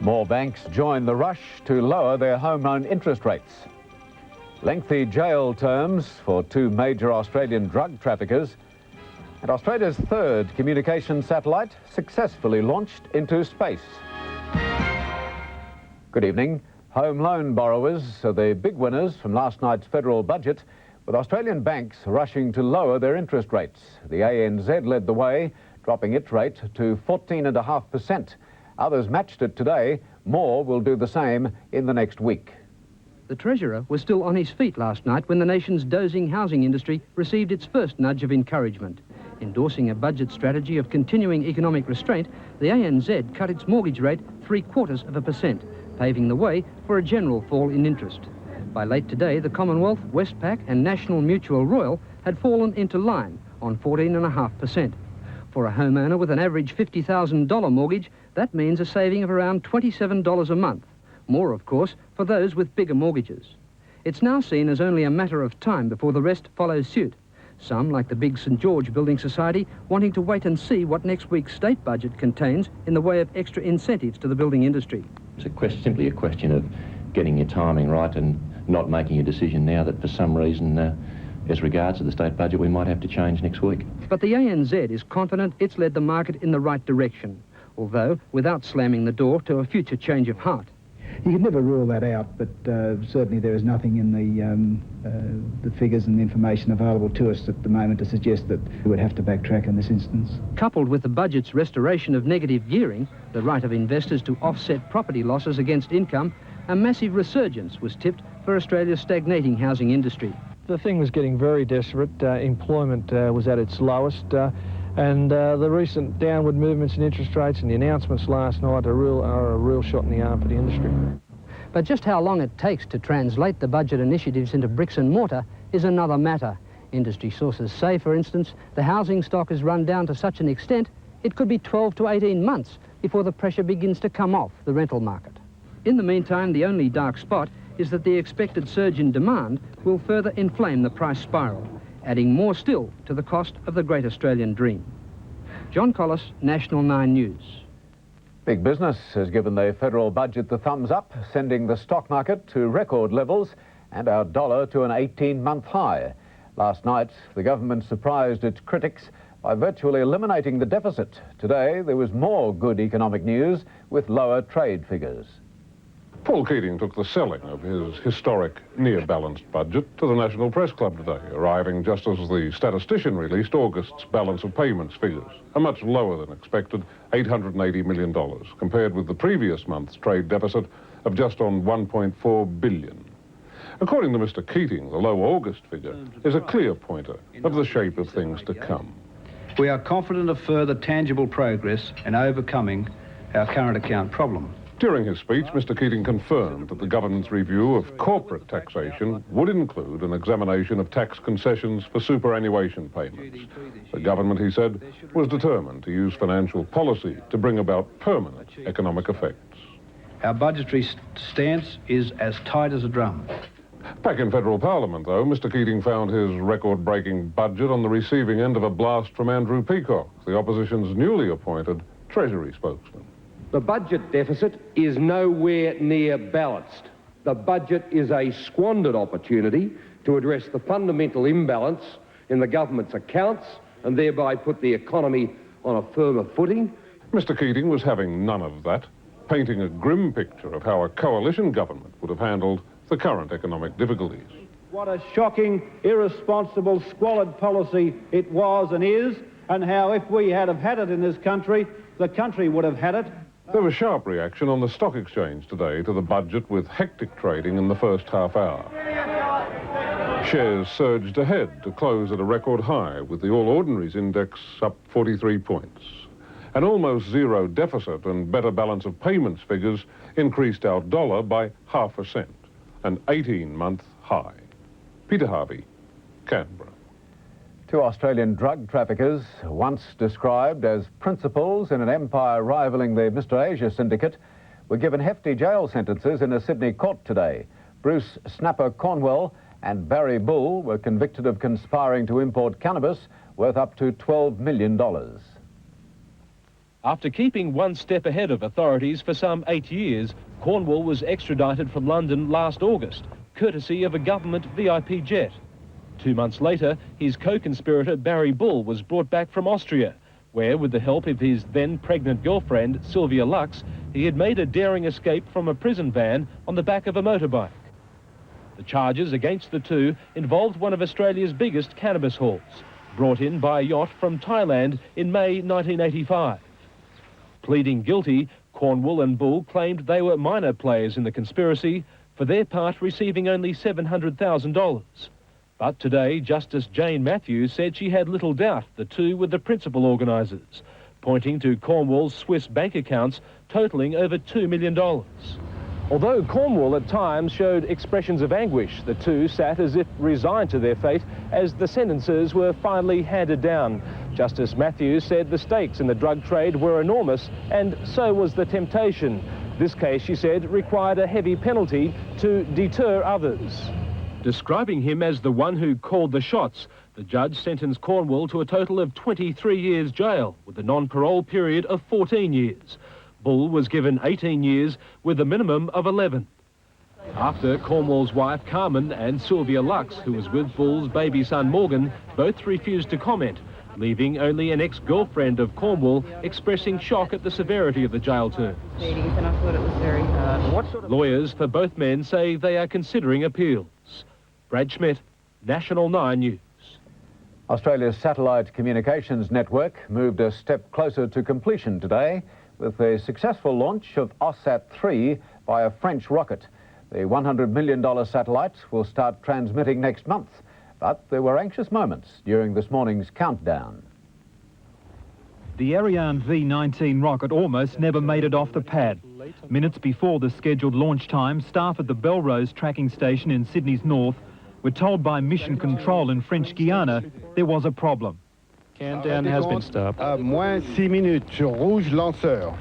More banks join the rush to lower their home loan interest rates. Lengthy jail terms for two major Australian drug traffickers. And Australia's third communication satellite successfully launched into space. Good evening. Home loan borrowers are the big winners from last night's federal budget, with Australian banks rushing to lower their interest rates. The ANZ led the way, dropping its rate to 14.5%. Others matched it today. More will do the same in the next week. The Treasurer was still on his feet last night when the nation's dozing housing industry received its first nudge of encouragement. Endorsing a budget strategy of continuing economic restraint, the ANZ cut its mortgage rate 0.75%, paving the way for a general fall in interest. By late today, the Commonwealth, Westpac and National Mutual Royal had fallen into line on 14.5%. For a homeowner with an average $50,000 mortgage, that means a saving of around $27 a month. More, of course, for those with bigger mortgages. It's now seen as only a matter of time before the rest follows suit. Some, like the big St George Building Society, wanting to wait and see what next week's state budget contains in the way of extra incentives to the building industry. It's simply a question of getting your timing right and not making a decision now that for some reason, as regards to the state budget, we might have to change next week. But the ANZ is confident it's led the market in the right direction, although without slamming the door to a future change of heart. You can never rule that out, but certainly there is nothing in the figures and the information available to us at the moment to suggest that we would have to backtrack in this instance. Coupled with the budget's restoration of negative gearing, the right of investors to offset property losses against income, a massive resurgence was tipped for Australia's stagnating housing industry. The thing was getting very desperate. Employment was at its lowest, and the recent downward movements in interest rates and the announcements last night are a real shot in the arm for the industry. But just how long it takes to translate the budget initiatives into bricks and mortar is another matter. Industry sources say, for instance, the housing stock has run down to such an extent it could be 12 to 18 months before the pressure begins to come off the rental market. In the meantime, the only dark spot is that the expected surge in demand will further inflame the price spiral, adding more still to the cost of the great Australian dream. John Collis, National 9 News. Big business has given the federal budget the thumbs up, sending the stock market to record levels and our dollar to an 18-month high. Last night, the government surprised its critics by virtually eliminating the deficit. Today, there was more good economic news with lower trade figures. Paul Keating took the selling of his historic near-balanced budget to the National Press Club today, arriving just as the statistician released August's balance of payments figures, a much lower than expected $880 million, compared with the previous month's trade deficit of just on $1.4 billion. According to Mr. Keating, the low August figure is a clear pointer of the shape of things to come. We are confident of further tangible progress in overcoming our current account problem. During his speech, Mr. Keating confirmed that the government's review of corporate taxation would include an examination of tax concessions for superannuation payments. The government, he said, was determined to use financial policy to bring about permanent economic effects. Our budgetary stance is as tight as a drum. Back in federal parliament, though, Mr. Keating found his record-breaking budget on the receiving end of a blast from Andrew Peacock, the opposition's newly appointed Treasury spokesman. The budget deficit is nowhere near balanced. The budget is a squandered opportunity to address the fundamental imbalance in the government's accounts and thereby put the economy on a firmer footing. Mr. Keating was having none of that, painting a grim picture of how a coalition government would have handled the current economic difficulties. What a shocking, irresponsible, squalid policy it was and is, and how if we had it in this country, the country would have had it. There was sharp reaction on the stock exchange today to the budget, with hectic trading in the first half hour. Shares surged ahead to close at a record high, with the All Ordinaries Index up 43 points. An almost zero deficit and better balance of payments figures increased our dollar by 0.5%, an 18-month high. Peter Harvey, Canberra. Two Australian drug traffickers, once described as principals in an empire rivaling the Mr Asia syndicate, were given hefty jail sentences in a Sydney court today. Bruce Snapper Cornwell and Barry Bull were convicted of conspiring to import cannabis worth up to $12 million. After keeping one step ahead of authorities for some 8 years, Cornwall was extradited from London last August, courtesy of a government VIP jet. 2 months later, his co-conspirator Barry Bull was brought back from Austria, where, with the help of his then pregnant girlfriend, Sylvia Lux, he had made a daring escape from a prison van on the back of a motorbike. The charges against the two involved one of Australia's biggest cannabis hauls, brought in by a yacht from Thailand in May 1985. Pleading guilty, Cornwall and Bull claimed they were minor players in the conspiracy, for their part receiving only $700,000. But today, Justice Jane Matthews said she had little doubt the two were the principal organisers, pointing to Cornwall's Swiss bank accounts totalling over $2 million. Although Cornwall at times showed expressions of anguish, the two sat as if resigned to their fate as the sentences were finally handed down. Justice Matthews said the stakes in the drug trade were enormous, and so was the temptation. This case, she said, required a heavy penalty to deter others. Describing him as the one who called the shots, the judge sentenced Cornwall to a total of 23 years jail, with a non-parole period of 14 years. Bull was given 18 years, with a minimum of 11. After Cornwall's wife Carmen and Sylvia Lux, who was with Bull's baby son Morgan, both refused to comment, leaving only an ex-girlfriend of Cornwall expressing shock at the severity of the jail terms. And I thought it was very hard. Lawyers for both men say they are considering appeals. Brad Schmidt, National 9 News. Australia's satellite communications network moved a step closer to completion today with the successful launch of AUSSAT-3 by a French rocket. The $100 million satellite will start transmitting next month, but there were anxious moments during this morning's countdown. The Ariane V-19 rocket almost never made it off the pad. Minutes before the scheduled launch time, staff at the Belrose tracking station in Sydney's north were told by Mission Control in French Guiana there was a problem. Countdown has been stopped. Moins 6 minutes, rouge lanceur.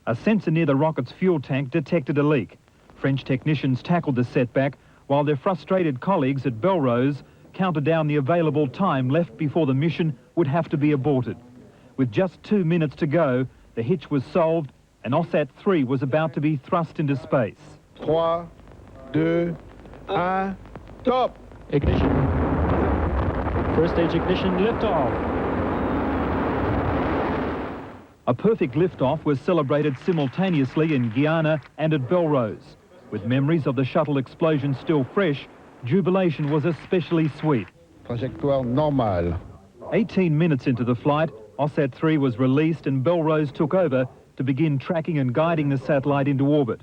A sensor near the rocket's fuel tank detected a leak. French technicians tackled the setback while their frustrated colleagues at Belrose counted down the available time left before the mission would have to be aborted. With just 2 minutes to go, the hitch was solved and AUSSAT-3 was about to be thrust into space. 3, 2, 1, top! Ignition. First stage ignition, liftoff. A perfect liftoff was celebrated simultaneously in Guyana and at Belrose. With memories of the shuttle explosion still fresh, jubilation was especially sweet. Trajectoire normale. 18 minutes into the flight, AUSSAT-3 was released and Belrose took over to begin tracking and guiding the satellite into orbit.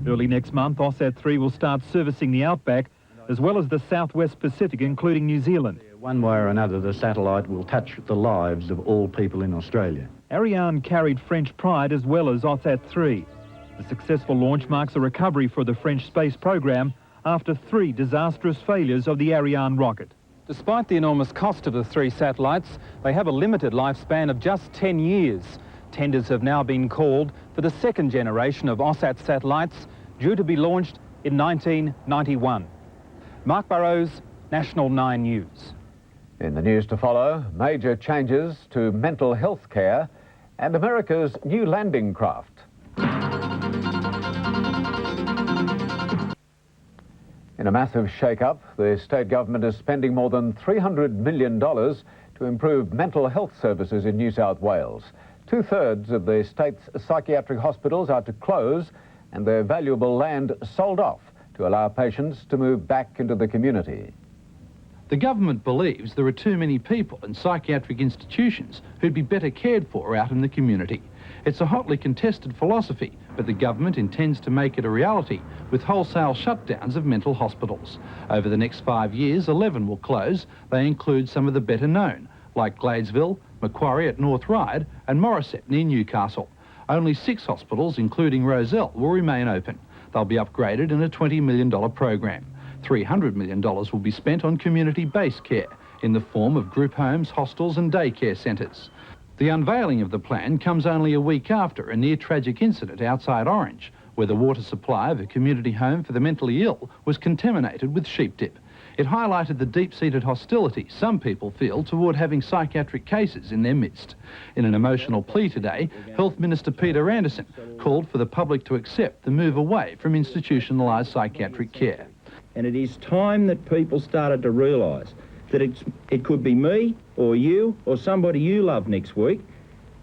Early next month, AUSSAT-3 will start servicing the outback as well as the southwest Pacific, including New Zealand. One way or another, the satellite will touch the lives of all people in Australia. Ariane carried French pride as well as AUSSAT-3. The successful launch marks a recovery for the French space program after 3 disastrous failures of the Ariane rocket. Despite the enormous cost of the 3 satellites, they have a limited lifespan of just 10 years. Tenders have now been called for the second generation of AUSSAT satellites, due to be launched in 1991. Mark Burrows, National 9 News. In the news to follow, major changes to mental health care and America's new landing craft. In a massive shake-up, the state government is spending more than $300 million to improve mental health services in New South Wales. 2/3 of the state's psychiatric hospitals are to close and their valuable land sold off to allow patients to move back into the community. The government believes there are too many people in psychiatric institutions who'd be better cared for out in the community. It's a hotly contested philosophy, but the government intends to make it a reality with wholesale shutdowns of mental hospitals. Over the next 5 years, 11 will close. They include some of the better known, like Gladesville, Macquarie at North Ryde and Morisset near Newcastle. Only 6 hospitals, including Rozelle, will remain open. They'll be upgraded in a $20 million program. $300 million will be spent on community-based care in the form of group homes, hostels and daycare centres. The unveiling of the plan comes only a week after a near-tragic incident outside Orange, where the water supply of a community home for the mentally ill was contaminated with sheep dip. It highlighted the deep-seated hostility some people feel toward having psychiatric cases in their midst. In an emotional plea today, Health Minister Peter Anderson called for the public to accept the move away from institutionalised psychiatric care. And it is time that people started to realise that it could be me or you or somebody you love next week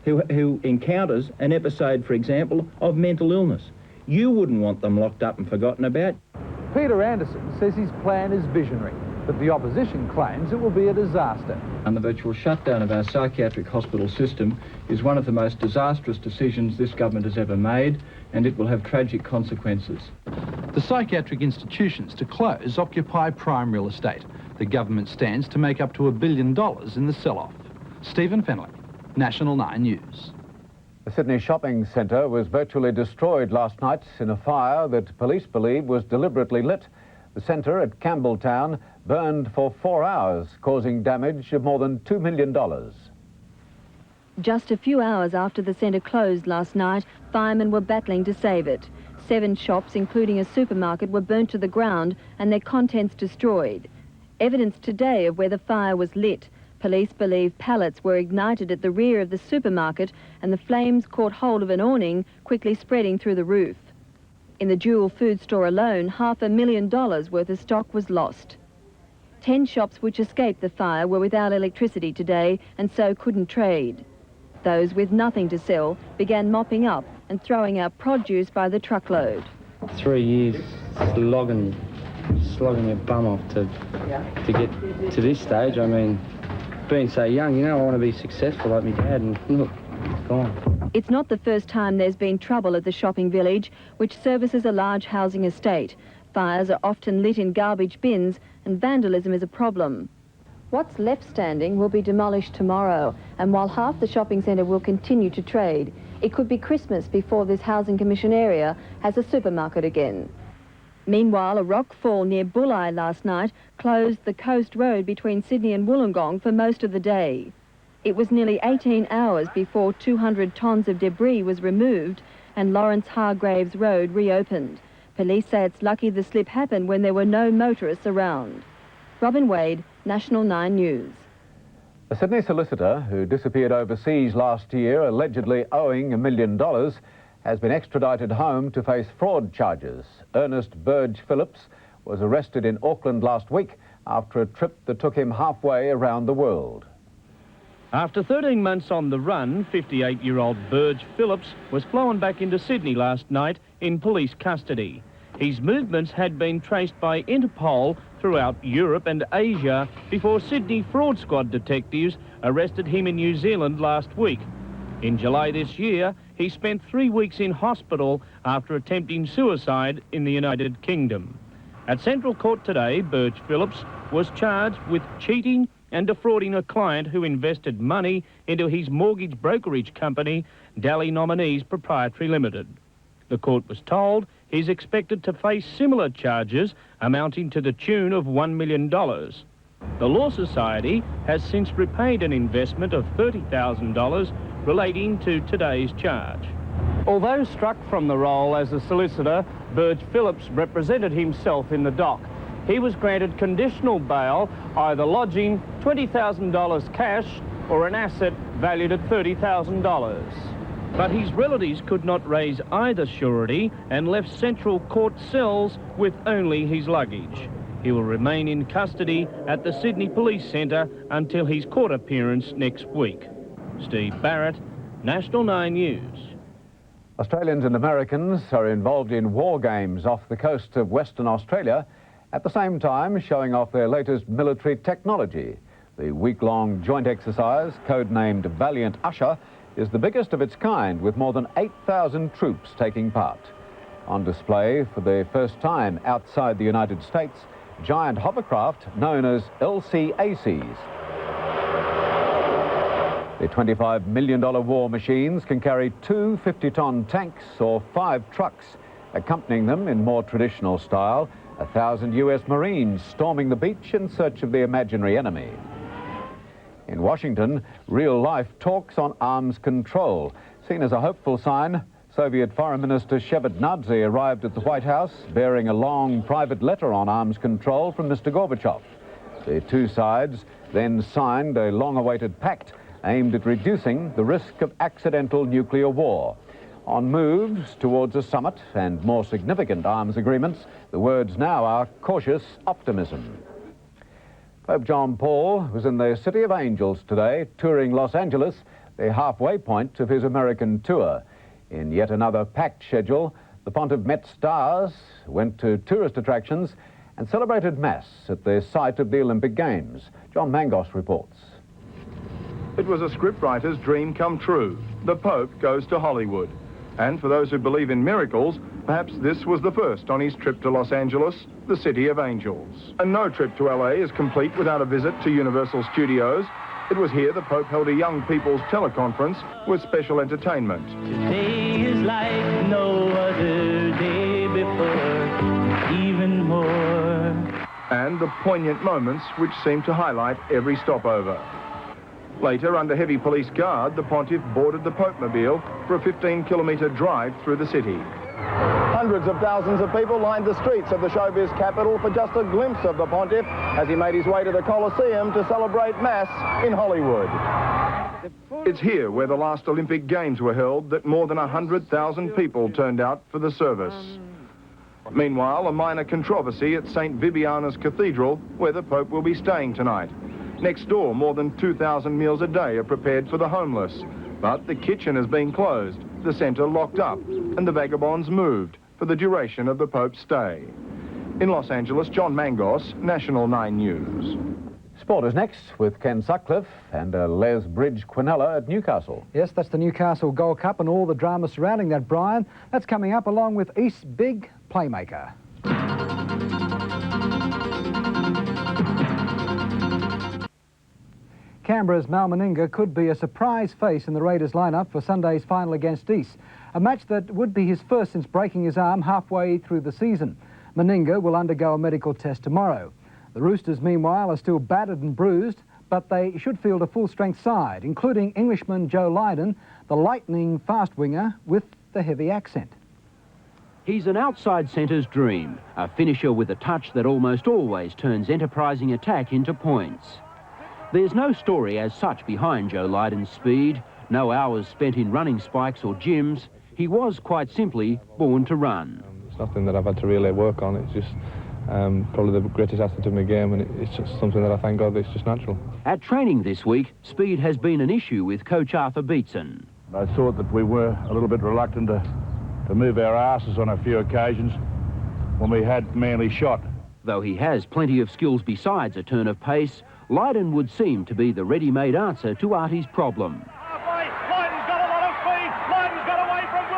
who encounters an episode, for example, of mental illness. You wouldn't want them locked up and forgotten about. Peter Anderson says his plan is visionary, but the opposition claims it will be a disaster. And the virtual shutdown of our psychiatric hospital system is one of the most disastrous decisions this government has ever made, and it will have tragic consequences. The psychiatric institutions to close occupy prime real estate. The government stands to make up to $1 billion in the sell-off. Stephen Fenley, National 9 News. The Sydney shopping centre was virtually destroyed last night in a fire that police believe was deliberately lit. The centre at Campbelltown burned for 4 hours, causing damage of more than $2 million. Just a few hours after the centre closed last night, firemen were battling to save it. 7 shops, including a supermarket, were burnt to the ground and their contents destroyed. Evidence today of where the fire was lit. Police believe pallets were ignited at the rear of the supermarket and the flames caught hold of an awning, quickly spreading through the roof. In the Jewel food store alone, $500,000 worth of stock was lost. 10 shops which escaped the fire were without electricity today and so couldn't trade. Those with nothing to sell began mopping up and throwing out produce by the truckload. 3 years slogging your bum off to get to this stage. I mean, being so young, you know, I want to be successful like my dad, and look, it's gone. It's not the first time there's been trouble at the shopping village, which services a large housing estate. Fires are often lit in garbage bins and vandalism is a problem. What's left standing will be demolished tomorrow, and while half the shopping centre will continue to trade, it could be Christmas before this Housing Commission area has a supermarket again. Meanwhile, a rock fall near Bulli last night closed the coast road between Sydney and Wollongong for most of the day. It was nearly 18 hours before 200 tonnes of debris was removed and Lawrence Hargraves Road reopened. Police say it's lucky the slip happened when there were no motorists around. Robin Wade, National 9 News. A Sydney solicitor who disappeared overseas last year, allegedly owing $1 million, has been extradited home to face fraud charges. Ernest Burge Phillips was arrested in Auckland last week after a trip that took him halfway around the world. After 13 months on the run, 58-year-old Burge Phillips was flown back into Sydney last night in police custody. His movements had been traced by Interpol throughout Europe and Asia before Sydney Fraud Squad detectives arrested him in New Zealand last week. In July this year, he spent 3 weeks in hospital after attempting suicide in the United Kingdom. At Central Court today, Burge Phillips was charged with cheating and defrauding a client who invested money into his mortgage brokerage company, Daly Nominees Proprietary Limited. The court was told he's expected to face similar charges amounting to the tune of $1 million. The Law Society has since repaid an investment of $30,000 relating to today's charge. Although struck from the role as a solicitor, Burge Phillips represented himself in the dock. He was granted conditional bail, either lodging $20,000 cash or an asset valued at $30,000. But his relatives could not raise either surety and left Central Court cells with only his luggage. He will remain in custody at the Sydney Police Centre until his court appearance next week. Steve Barrett, National 9 News. Australians and Americans are involved in war games off the coast of Western Australia, at the same time showing off their latest military technology. The week-long joint exercise, codenamed Valiant Usher, is the biggest of its kind, with more than 8,000 troops taking part. On display for the first time outside the United States, giant hovercraft known as LCACs. The $25 million war machines can carry 2 50-ton tanks or 5 trucks. Accompanying them in more traditional style, 1,000 US Marines storming the beach in search of the imaginary enemy. In Washington, real-life talks on arms control. Seen as a hopeful sign, Soviet Foreign Minister Shevardnadze arrived at the White House bearing a long private letter on arms control from Mr. Gorbachev. The two sides then signed a long-awaited pact aimed at reducing the risk of accidental nuclear war. On moves towards a summit and more significant arms agreements, the words now are cautious optimism. Pope John Paul was in the City of Angels today, touring Los Angeles, the halfway point of his American tour. In yet another packed schedule, the Pontiff met stars, went to tourist attractions, and celebrated Mass at the site of the Olympic Games. John Mangos reports. It was a scriptwriter's dream come true. The Pope goes to Hollywood. And for those who believe in miracles, perhaps this was the first on his trip to Los Angeles, the City of Angels. And no trip to LA is complete without a visit to Universal Studios. It was here the Pope held a young people's teleconference with special entertainment. Today is like no other day before, even more. And the poignant moments which seem to highlight every stopover. Later, under heavy police guard, the Pontiff boarded the Pope-mobile for a 15-kilometre drive through the city. Hundreds of thousands of people lined the streets of the showbiz capital for just a glimpse of the Pontiff as he made his way to the Colosseum to celebrate Mass in Hollywood. It's here where the last Olympic Games were held that more than 100,000 people turned out for the service. Meanwhile, a minor controversy at St. Vibiana's Cathedral, where the Pope will be staying tonight. Next door, more than 2,000 meals a day are prepared for the homeless. But the kitchen has been closed, the centre locked up, and the vagabonds moved for the duration of the Pope's stay. In Los Angeles, John Mangos, National 9 News. Sport is next with Ken Sutcliffe and Les Bridge Quinella at Newcastle. Yes, that's the Newcastle Gold Cup and all the drama surrounding that, Brian. That's coming up along with East's big playmaker. Canberra's Mal Meninga could be a surprise face in the Raiders lineup for Sunday's final against East, a match that would be his first since breaking his arm halfway through the season. Meninga will undergo a medical test tomorrow. The Roosters, meanwhile, are still battered and bruised, but they should field a full-strength side, including Englishman Joe Lydon, the lightning fast winger with the heavy accent. He's an outside centre's dream, a finisher with a touch that almost always turns enterprising attack into points. There's no story as such behind Joe Lydon's speed, no hours spent in running spikes or gyms. He was quite simply born to run. It's nothing that I've had to really work on. It's just probably the greatest asset of my game, and it's just something that I thank God it's just natural. At training this week, speed has been an issue with coach Arthur Beetson. I thought that we were a little bit reluctant to move our asses on a few occasions when we had Manly shot. Though he has plenty of skills besides a turn of pace, Lydon would seem to be the ready-made answer to Artie's problem.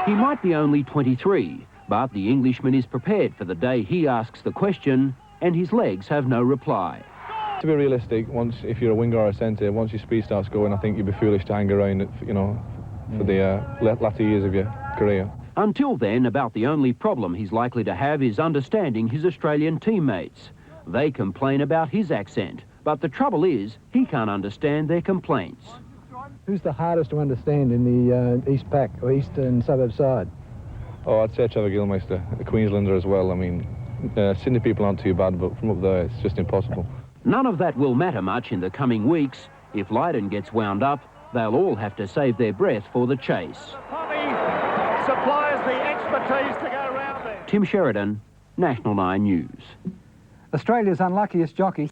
He might be only 23, but the Englishman is prepared for the day he asks the question, and his legs have no reply. To be realistic, if you're a winger or a centre, once your speed starts going, I think you'd be foolish to hang around it, for the latter years of your career. Until then, about the only problem he's likely to have is understanding his Australian teammates. They complain about his accent, but the trouble is, he can't understand their complaints. Who's the hardest to understand in the East Pack, or Eastern Suburb side? Oh, I'd say Trevor Gilmeister, the Queenslander as well. I mean, Sydney people aren't too bad, but from up there, it's just impossible. None of that will matter much in the coming weeks. If Lydon gets wound up, they'll all have to save their breath for the chase. Supplies the expertise to go round there. Tim Sheridan, National 9 News. Australia's unluckiest jockey.